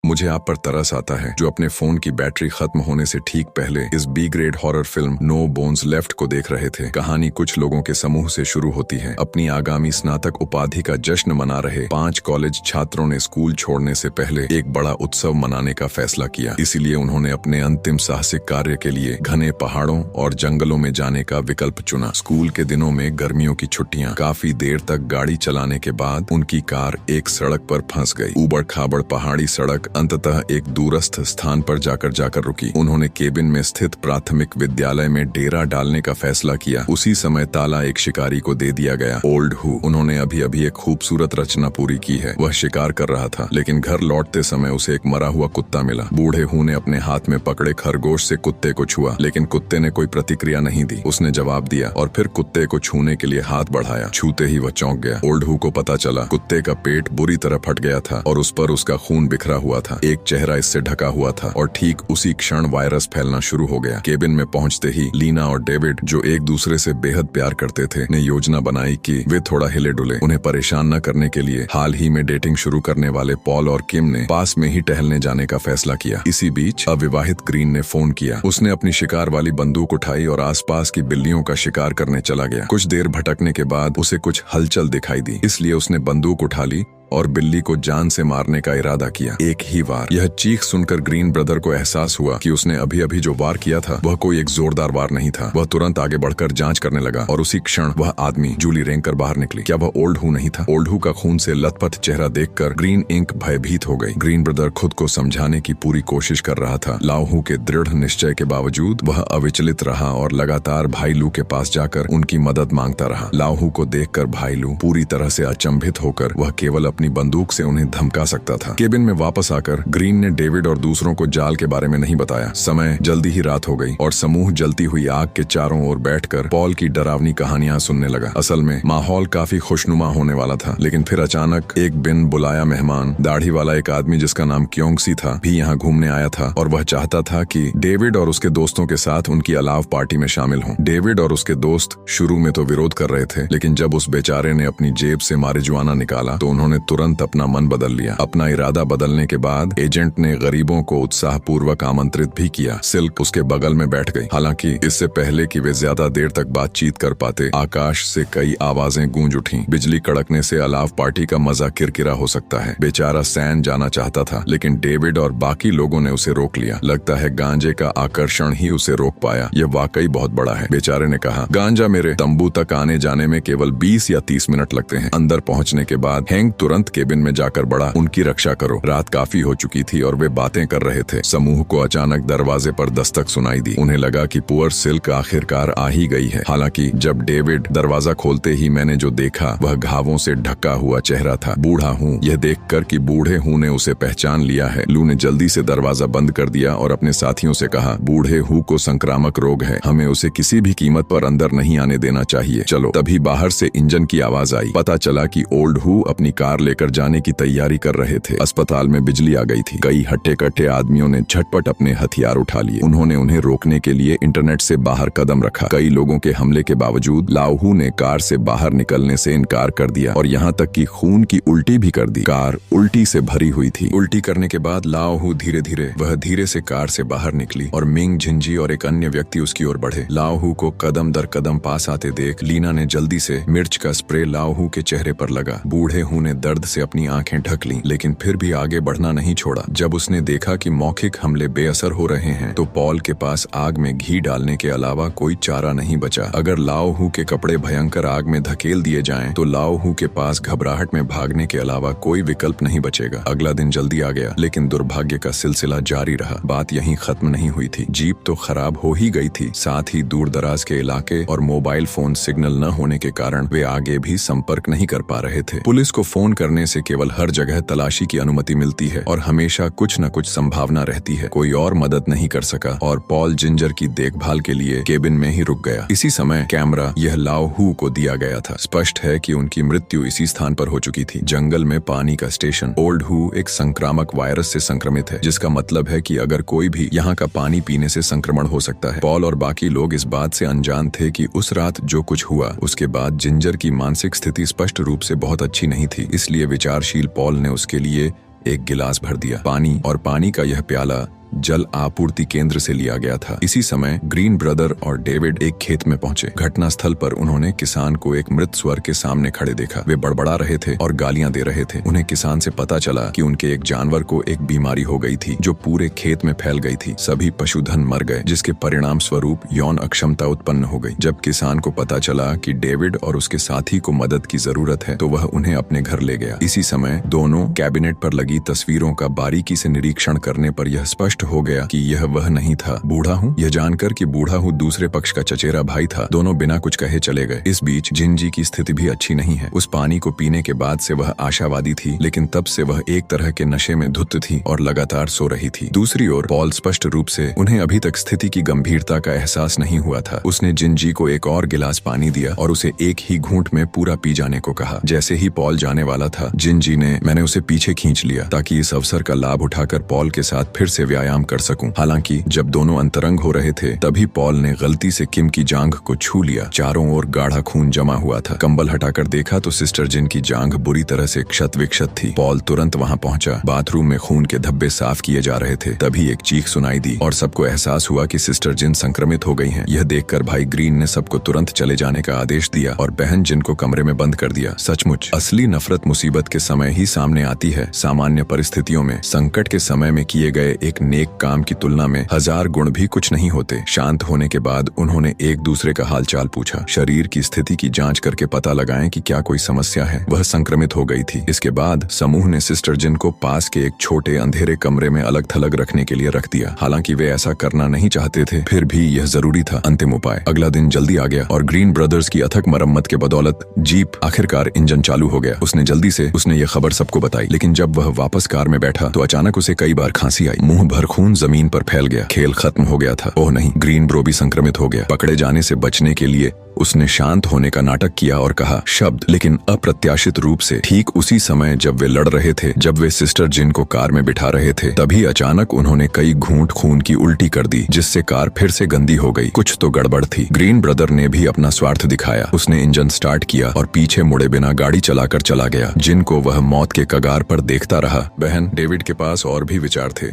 मुझे आप पर तरस आता है जो अपने फोन की बैटरी खत्म होने से ठीक पहले इस B grade horror film no bones left को देख रहे थे। कहानी कुछ लोगों के समूह से शुरू होती है। अपनी आगामी स्नातक उपाधि का जश्न मना रहे 5 कॉलेज छात्रों ने स्कूल छोड़ने से पहले एक बड़ा उत्सव मनाने का फैसला किया। इसीलिए उन्होंने अपने अंतिम साहसिक कार्य के लिए घने पहाड़ों और जंगलों में जाने का विकल्प चुना। स्कूल के दिनों में गर्मियों की छुट्टियां, काफी देर तक गाड़ी चलाने के बाद उनकी कार एक सड़क पर फंस गई। ऊबड़ खाबड़ पहाड़ी सड़क अंततः एक दूरस्थ स्थान पर जाकर रुकी। उन्होंने केबिन में स्थित प्राथमिक विद्यालय में डेरा डालने का फैसला किया। उसी समय ताला एक शिकारी को दे दिया गया। ओल्ड हु उन्होंने अभी एक खूबसूरत रचना पूरी की है। वह शिकार कर रहा था, लेकिन घर लौटते समय उसे एक मरा हुआ कुत्ता मिला। बूढ़े हु ने अपने हाथ में पकड़े खरगोश से कुत्ते को छुआ, लेकिन कुत्ते ने कोई प्रतिक्रिया नहीं दी। उसने जवाब दिया और फिर कुत्ते को छूने के लिए हाथ बढ़ाया। छूते ही वह चौंक गया। ओल्ड हु को पता चला कुत्ते का पेट बुरी तरह फट गया था और उस पर उसका खून बिखरा हुआ था। एक चेहरा इससे ढका हुआ था और ठीक उसी क्षण वायरस फैलना शुरू हो गया। केबिन में पहुंचते ही लीना और डेविड, जो एक दूसरे से बेहद प्यार करते थे, ने योजना बनाई कि वे थोड़ा हिले डुले। उन्हें परेशान न करने के लिए हाल ही में डेटिंग शुरू करने वाले पॉल और किम ने पास में ही टहलने जाने का फैसला किया। इसी बीच अविवाहित ग्रीन ने फोन किया। उसने अपनी शिकार वाली बंदूक उठाई और आसपास की बिल्लियों का शिकार करने चला गया। कुछ देर भटकने के बाद उसे कुछ हलचल दिखाई दी, इसलिए उसने बंदूक उठा ली और बिल्ली को जान से मारने का इरादा किया। एक ही वार। यह चीख सुनकर ग्रीन ब्रदर को एहसास हुआ कि उसने अभी जो वार किया था वह कोई एक जोरदार वार नहीं था। वह तुरंत आगे बढ़कर जांच करने लगा और उसी क्षण वह आदमी जूली रेंग कर बाहर निकली। क्या वह ओल्ड हु नहीं था? ओल्ड हु का खून से लथपथ चेहरा देखकर ग्रीन इंक भयभीत हो गई। ग्रीन ब्रदर खुद को समझाने की पूरी कोशिश कर रहा था। लाओ हु के दृढ़ निश्चय के बावजूद वह अविचलित रहा और लगातार भाई लू के पास जाकर उनकी मदद मांगता रहा। लाओ हु को देखकर भाई लू पूरी तरह से अचंभित होकर वह केवल अपनी बंदूक से उन्हें धमका सकता था। केबिन में वापस आकर ग्रीन ने डेविड और दूसरों को जाल के बारे में नहीं बताया। समय जल्दी ही रात हो गई और समूह जलती हुई आग के चारों ओर बैठकर पॉल की डरावनी कहानियां सुनने लगा। असल में माहौल काफी खुशनुमा होने वाला था, लेकिन फिर अचानक एक बिन बुलाया मेहमान, दाढ़ी वाला एक आदमी जिसका नाम क्योंगसी था, भी यहाँ घूमने आया था और वह चाहता था कि डेविड और उसके दोस्तों के साथ उनकी अलाव पार्टी में शामिल हों। डेविड और उसके दोस्त शुरू में तो विरोध कर रहे थे, लेकिन जब उस बेचारे ने अपनी जेब से मारिजुआना निकाला तो उन्होंने तुरंत अपना मन बदल लिया। अपना इरादा बदलने के बाद एजेंट ने गरीबों को उत्साहपूर्वक आमंत्रित भी किया। सिल्क उसके बगल में बैठ गई। हालांकि इससे पहले कि वे ज्यादा देर तक बातचीत कर पाते, आकाश से कई आवाजें गूंज उठीं। बिजली कड़कने से अलाव पार्टी का मजा किरकिरा हो सकता है। बेचारा सैन जाना चाहता था, लेकिन डेविड और बाकी लोगों ने उसे रोक लिया। लगता है गांजे का आकर्षण ही उसे रोक पाया। यह वाकई बहुत बड़ा है, बेचारे ने कहा। गांजा मेरे तंबू तक आने जाने में केवल 20 या 30 मिनट लगते हैं। अंदर पहुंचने के बाद हैंक तुरंत केबिन में जाकर बड़ा, उनकी रक्षा करो। रात काफी हो चुकी थी और वे बातें कर रहे थे। समूह को अचानक दरवाजे पर दस्तक सुनाई दी। उन्हें लगा कि पुअर सिल्क आखिरकार आ ही गई है। हालांकि जब डेविड दरवाजा खोलते ही मैंने जो देखा वह घावों से ढका हुआ चेहरा था। बूढ़ा हूँ। यह देखकर कि बूढ़े हूँ ने उसे पहचान लिया है, लू ने जल्दी से दरवाजा बंद कर दिया और अपने साथियों से कहा, बूढ़े हूँ को संक्रामक रोग है, हमें उसे किसी भी कीमत पर अंदर नहीं आने देना चाहिए। चलो। तभी बाहर से इंजन की आवाज आई। पता चला कि ओल्ड हु अपनी कार लेकर जाने की तैयारी कर रहे थे। अस्पताल में बिजली आ गई थी। कई हट्टे कट्टे आदमियों ने झटपट अपने हथियार उठा लिए। उन्होंने उन्हें रोकने के लिए इंटरनेट से बाहर कदम रखा। कई लोगों के हमले के बावजूद लाओ हु ने कार से बाहर निकलने से इनकार कर दिया और यहाँ तक कि खून की उल्टी भी कर दी। कार उल्टी से भरी हुई थी। उल्टी करने के बाद लाओ हु धीरे से कार से बाहर निकली और मिंग, झिंजी और एक अन्य व्यक्ति उसकी ओर बढ़े। लाओ हु को कदम दर कदम पास आते देख लीना ने जल्दी से मिर्च का स्प्रे लाओ हु के चेहरे पर लगा। बूढ़े हु ने दर्द से अपनी आंखें ढक लीं, लेकिन फिर भी आगे बढ़ना नहीं छोड़ा। जब उसने देखा कि मौखिक हमले बेअसर हो रहे हैं तो पॉल के पास आग में घी डालने के अलावा कोई चारा नहीं बचा। अगर लाओ हु के कपड़े भयंकर आग में धकेल दिए जाएं तो लाओ हु के पास घबराहट में भागने के अलावा कोई विकल्प नहीं बचेगा। अगला दिन जल्दी आ गया, लेकिन दुर्भाग्य का सिलसिला जारी रहा। बात यहीं खत्म नहीं हुई थी। जीप तो खराब हो ही गई थी, साथ ही दूर दराज के इलाके और मोबाइल फोन सिग्नल न होने के कारण वे आगे भी संपर्क नहीं कर पा रहे थे। पुलिस को फोन करने से केवल हर जगह तलाशी की अनुमति मिलती है और हमेशा कुछ न कुछ संभावना रहती है। कोई और मदद नहीं कर सका और पॉल जिंजर की देखभाल के लिए केबिन में ही रुक गया। इसी समय कैमरा यह लाओ हु को दिया गया था। स्पष्ट है कि उनकी मृत्यु इसी स्थान पर हो चुकी थी। जंगल में पानी का स्टेशन। ओल्ड हु एक संक्रामक वायरस से संक्रमित है, जिसका मतलब है कि अगर कोई भी यहाँ का पानी पीने से संक्रमण हो सकता है। पॉल और बाकी लोग इस बात से अनजान थे कि उस रात जो कुछ हुआ उसके बाद जिंजर की मानसिक स्थिति स्पष्ट रूप से बहुत अच्छी नहीं थी। इसलिए विचारशील पॉल ने उसके लिए एक गिलास भर दिया पानी, और पानी का यह प्याला जल आपूर्ति केंद्र से लिया गया था। इसी समय ग्रीन ब्रदर और डेविड एक खेत में पहुंचे। घटनास्थल पर उन्होंने किसान को एक मृत स्वर के सामने खड़े देखा। वे बड़बड़ा रहे थे और गालियां दे रहे थे। उन्हें किसान से पता चला कि उनके एक जानवर को एक बीमारी हो गई थी जो पूरे खेत में फैल गई थी। सभी पशुधन मर गए, जिसके परिणाम स्वरूप यौन अक्षमता उत्पन्न हो गई। जब किसान को पता चला कि डेविड और उसके साथी को मदद की जरूरत है, तो वह उन्हें अपने घर ले गया। इसी समय दोनों कैबिनेट पर लगी तस्वीरों का बारीकी से निरीक्षण करने पर यह स्पष्ट हो गया कि यह वह नहीं था। बूढ़ा हूँ, यह जानकर कि बूढ़ा हूँ दूसरे पक्ष का चचेरा भाई था। दोनों बिना कुछ कहे चले गए। इस बीच जिंजी की स्थिति भी अच्छी नहीं है। उस पानी को पीने के बाद से वह आशावादी थी, लेकिन तब से वह एक तरह के नशे में धुत थी और लगातार सो रही थी। दूसरी ओर पॉल स्पष्ट रूप से उन्हें अभी तक स्थिति की गंभीरता का एहसास नहीं हुआ था। उसने जिंजी को एक और गिलास पानी दिया और उसे एक ही घूंट में पूरा पी जाने को कहा। जैसे ही पॉल जाने वाला था, जिंजी ने मैंने उसे पीछे खींच लिया ताकि इस अवसर का लाभ उठाकर पॉल के साथ फिर से व्यायाम कर सकूं। हालांकि जब दोनों अंतरंग हो रहे थे, तभी पॉल ने गलती से किम की जांघ को छू लिया। चारों ओर गाढ़ा खून जमा हुआ था। कंबल हटाकर देखा तो सिस्टर जिन की जांघ बुरी तरह से क्षत विक्षत थी। पॉल तुरंत वहां पहुंचा। बाथरूम में खून के धब्बे साफ किए जा रहे थे। तभी एक चीख सुनाई दी और सबको एहसास हुआ कि सिस्टर जिन संक्रमित हो गई हैं। यह देखकर भाई ग्रीन ने सबको तुरंत चले जाने का आदेश दिया और बहन जिन को कमरे में बंद कर दिया। सचमुच असली नफरत मुसीबत के समय ही सामने आती है। सामान्य परिस्थितियों में संकट के समय में किए गए एक नेक काम की तुलना में 1000 गुण भी कुछ नहीं होते। शांत होने के बाद उन्होंने एक दूसरे का हालचाल पूछा। शरीर की स्थिति की जांच करके पता लगाएं कि क्या कोई समस्या है। वह संक्रमित हो गई थी। इसके बाद समूह ने सिस्टर जिन को पास के एक छोटे अंधेरे कमरे में अलग थलग रखने के लिए रख दिया। हालांकि वे ऐसा करना नहीं चाहते थे, फिर भी यह जरूरी था। अंतिम उपाय। अगला दिन जल्दी आ गया और ग्रीन ब्रदर्स की अथक मरम्मत के बदौलत जीप आखिरकार इंजन चालू हो गया। जल्दी से उसने यह खबर सबको बताई, लेकिन जब वह वापस कार में बैठा तो अचानक उसे कई बार खांसी आई। मुंह भर खून जमीन पर फैल गया। खेल खत्म हो गया था। ओह नहीं, ग्रीन ब्रो भी संक्रमित हो गया। पकड़े जाने से बचने के लिए उसने शांत होने का नाटक किया और कहा शब्द, लेकिन अप्रत्याशित रूप से ठीक उसी समय जब वे लड़ रहे थे, जब वे सिस्टर जिन को कार में बिठा रहे थे, तभी अचानक उन्होंने कई घूंट खून की उल्टी कर दी, जिससे कार फिर से गंदी हो गई। कुछ तो गड़बड़ थी। ग्रीन ब्रदर ने भी अपना स्वार्थ दिखाया। उसने इंजन स्टार्ट किया और पीछे मुड़े बिना गाड़ी चलाकर चला गया। जिन को वह मौत के कगार पर देखता रहा। बहन डेविड के पास और भी विचार थे।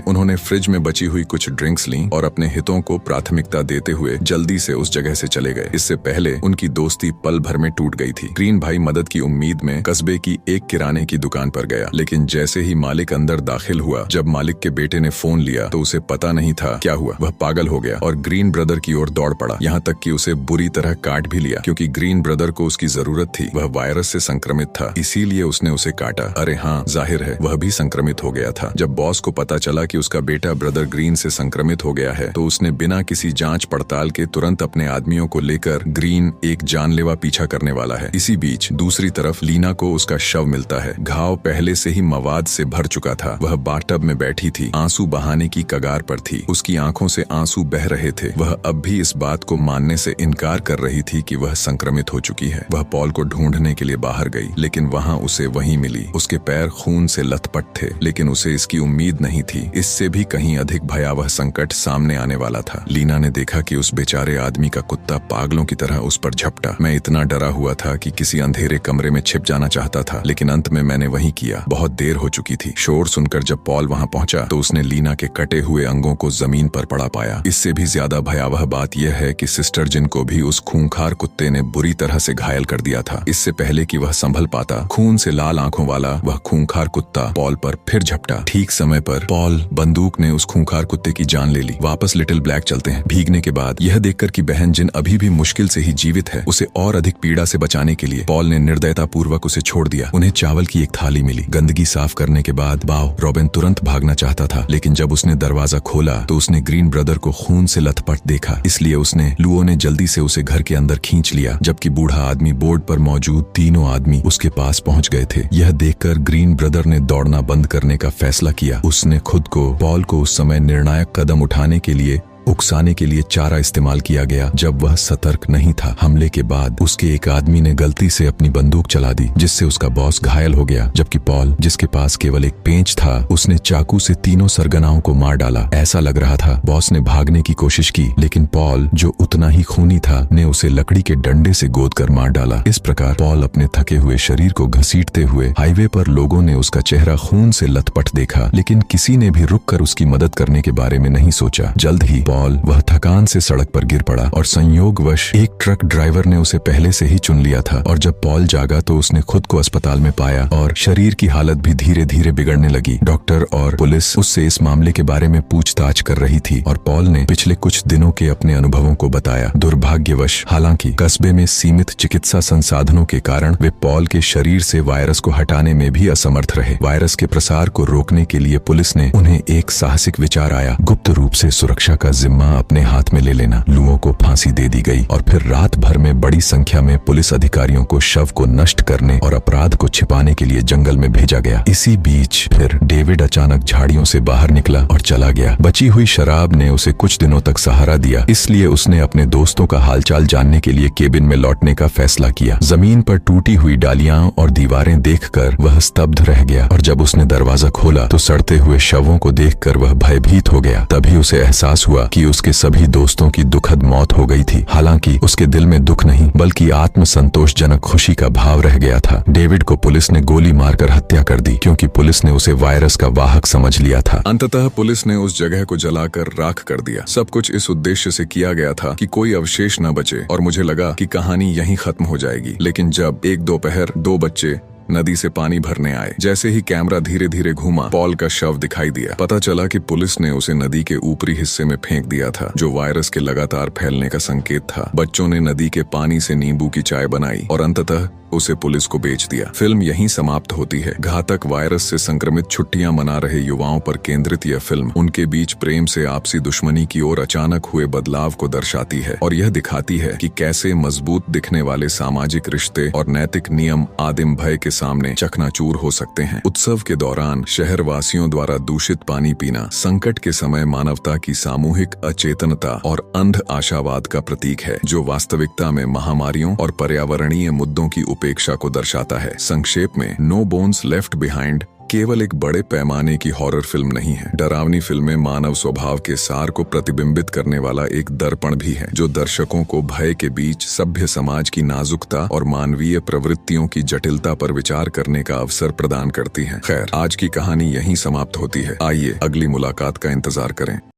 उन्होंने फ्रिज में बची हुई कुछ ड्रिंक्स ली और अपने हितों को प्राथमिकता देते हुए जल्दी से उस जगह से चले गए। इससे पहले उनकी दोस्ती पल भर में टूट गई थी। ग्रीन भाई मदद की उम्मीद में कस्बे की एक किराने की दुकान पर गया, लेकिन जैसे ही मालिक अंदर दाखिल हुआ, जब मालिक के बेटे ने फोन लिया तो उसे पता नहीं था क्या हुआ। वह पागल हो गया और ग्रीन ब्रदर की ओर दौड़ पड़ा, यहाँ तक कि उसे बुरी तरह काट भी लिया, क्योंकि ग्रीन ब्रदर को उसकी जरूरत थी। वह वायरस से संक्रमित था, इसीलिए उसने उसे काटा। अरे हाँ, जाहिर है वह भी संक्रमित हो गया था। जब बॉस को पता चला कि उसका बेटा ब्रदर ग्रीन से संक्रमित हो गया है, तो उसने बिना किसी जांच पड़ताल के तुरंत अपने आदमियों को लेकर ग्रीन एक जानलेवा पीछा करने वाला है। इसी बीच दूसरी तरफ लीना को उसका शव मिलता है। घाव पहले से ही मवाद से भर चुका था। वह बाथटब में बैठी थी, आंसू बहाने की कगार पर थी। उसकी आंखों से आंसू बह रहे थे। वह अब भी इस बात को मानने से इनकार कर रही थी कि वह संक्रमित हो चुकी है। वह पॉल को ढूंढने के लिए बाहर गई, लेकिन वहां उसे वहीं मिली। उसके पैर खून से लथपथ थे, लेकिन उसे इसकी उम्मीद नहीं थी। इससे भी कहीं अधिक भयावह संकट सामने आने वाला था। लीना ने देखा कि उस बेचारे आदमी का कुत्ता पागलों की तरह उस पर झपटा। मैं इतना डरा हुआ था कि किसी अंधेरे कमरे में छिप जाना चाहता था, लेकिन अंत में मैंने वही किया। बहुत देर हो चुकी थी। शोर सुनकर जब पॉल वहां पहुंचा तो उसने लीना के कटे हुए अंगों को जमीन पर पड़ा पाया। इससे भी ज्यादा भयावह बात यह है कि सिस्टर जिन को भी उस खूंखार कुत्ते ने बुरी तरह से घायल कर दिया था। इससे पहले कि वह संभल पाता, खून से लाल आंखों वाला वह खूंखार कुत्ता पॉल पर फिर झपटा। ठीक समय पर पॉल बंदूक ने उस खूंखार कुत्ते की जान ले ली। वापस लिटिल ब्लैक चलते हैं। भीगने के बाद यह देखकर कि बहन जिन अभी भी मुश्किल से ही जीवित है, उसे और अधिक पीड़ा से बचाने के लिए पॉल ने निर्दयता पूर्वक उसे छोड़ दिया। उन्हें चावल की एक थाली मिली। गंदगी साफ करने के बाद रॉबिन तुरंत भागना चाहता था, लेकिन जब उसने दरवाजा खोला तो उसने ग्रीन ब्रदर को खून से लथपथ देखा। इसलिए लुओ ने जल्दी से उसे घर के अंदर खींच लिया, जबकि बूढ़ा आदमी बोर्ड पर मौजूद तीनों आदमी उसके पास पहुंच गए थे। यह देखकर ग्रीन ब्रदर ने दौड़ना बंद करने का फैसला किया। उसने खुद को पॉल को उस समय निर्णायक कदम उठाने के लिए उकसाने के लिए चारा इस्तेमाल किया गया जब वह सतर्क नहीं था। हमले के बाद उसके एक आदमी ने गलती से अपनी बंदूक चला दी, जिससे उसका बॉस घायल हो गया, जबकि पॉल, जिसके पास केवल एक पेंच था, उसने चाकू से तीनों सरगनाओं को मार डाला। ऐसा लग रहा था बॉस ने भागने की कोशिश की, लेकिन पॉल, जो उतना ही खूनी था, ने उसे लकड़ी के डंडे से गोद कर मार डाला। इस प्रकार पॉल अपने थके हुए शरीर को घसीटते हुए हाईवे पर, लोगों ने उसका चेहरा खून से लथपथ देखा, लेकिन किसी ने भी रुककर उसकी मदद करने के बारे में नहीं सोचा। जल्द ही पॉल वह थकान से सड़क पर गिर पड़ा और संयोगवश एक ट्रक ड्राइवर ने उसे पहले से ही चुन लिया था। और जब पॉल जागा तो उसने खुद को अस्पताल में पाया और शरीर की हालत भी धीरे धीरे बिगड़ने लगी। डॉक्टर और पुलिस उससे इस मामले के बारे में पूछताछ कर रही थी और पॉल ने पिछले कुछ दिनों के अपने अनुभवों को बताया। दुर्भाग्यवश, हालांकि कस्बे में सीमित चिकित्सा संसाधनों के कारण वे पॉल के शरीर से वायरस को हटाने में भी असमर्थ रहे। वायरस के प्रसार को रोकने के लिए पुलिस ने उन्हें एक साहसिक विचार आया, गुप्त रूप से सुरक्षा का जिम्मा अपने हाथ में ले लेना। लुओं को फांसी दे दी गई और फिर रात भर में बड़ी संख्या में पुलिस अधिकारियों को शव को नष्ट करने और अपराध को छिपाने के लिए जंगल में भेजा गया। इसी बीच फिर डेविड अचानक झाड़ियों से बाहर निकला और चला गया। बची हुई शराब ने उसे कुछ दिनों तक सहारा दिया, इसलिए उसने अपने दोस्तों का हालचाल जानने के लिए केबिन में लौटने का फैसला किया। जमीन पर टूटी हुई डालियां और दीवारें देखकर वह स्तब्ध रह गया और जब उसने दरवाजा खोला तो सड़ते हुए शवों को देखकर वह भयभीत हो गया। तभी उसे एहसास हुआ कि उसके सभी दोस्तों की दुखद मौत हो गई थी। हालांकि उसके दिल में दुख नहीं, बल्कि आत्मसंतोषजनक खुशी का भाव रह गया था। डेविड को पुलिस ने गोली मारकर हत्या कर दी, क्योंकि पुलिस ने उसे वायरस का वाहक समझ लिया था। अंततः पुलिस ने उस जगह को जलाकर राख कर दिया। सब कुछ इस उद्देश्य से किया गया था कि कोई अवशेष न बचे, और मुझे लगा कि कहानी यहीं खत्म हो जाएगी। लेकिन जब एक दोपहर 2 बच्चे नदी से पानी भरने आए, जैसे ही कैमरा धीरे धीरे घूमा, पॉल का शव दिखाई दिया। पता चला कि पुलिस ने उसे नदी के ऊपरी हिस्से में फेंक दिया था, जो वायरस के लगातार फैलने का संकेत था। बच्चों ने नदी के पानी से नींबू की चाय बनाई और अंततः उसे पुलिस को बेच दिया। फिल्म यहीं समाप्त होती है। घातक वायरस से संक्रमित छुट्टियां मना रहे युवाओं पर केंद्रित यह फिल्म उनके बीच प्रेम से आपसी दुश्मनी की ओर अचानक हुए बदलाव को दर्शाती है और यह दिखाती है कि कैसे मजबूत दिखने वाले सामाजिक रिश्ते और नैतिक नियम आदिम भय के सामने चकनाचूर हो सकते हैं। उत्सव के दौरान शहरवासियों द्वारा दूषित पानी पीना संकट के समय मानवता की सामूहिक अचेतनता और अंध आशावाद का प्रतीक है, जो वास्तविकता में महामारियों और पर्यावरणीय मुद्दों की उपेक्षा को दर्शाता है। संक्षेप में, नो बोन्स लेफ्ट बिहाइंड केवल एक बड़े पैमाने की हॉरर फिल्म नहीं है। डरावनी फिल्में मानव स्वभाव के सार को प्रतिबिंबित करने वाला एक दर्पण भी है, जो दर्शकों को भय के बीच सभ्य समाज की नाजुकता और मानवीय प्रवृत्तियों की जटिलता पर विचार करने का अवसर प्रदान करती है। खैर, आज की कहानी यहीं समाप्त होती है। आइए अगली मुलाकात का इंतजार करें।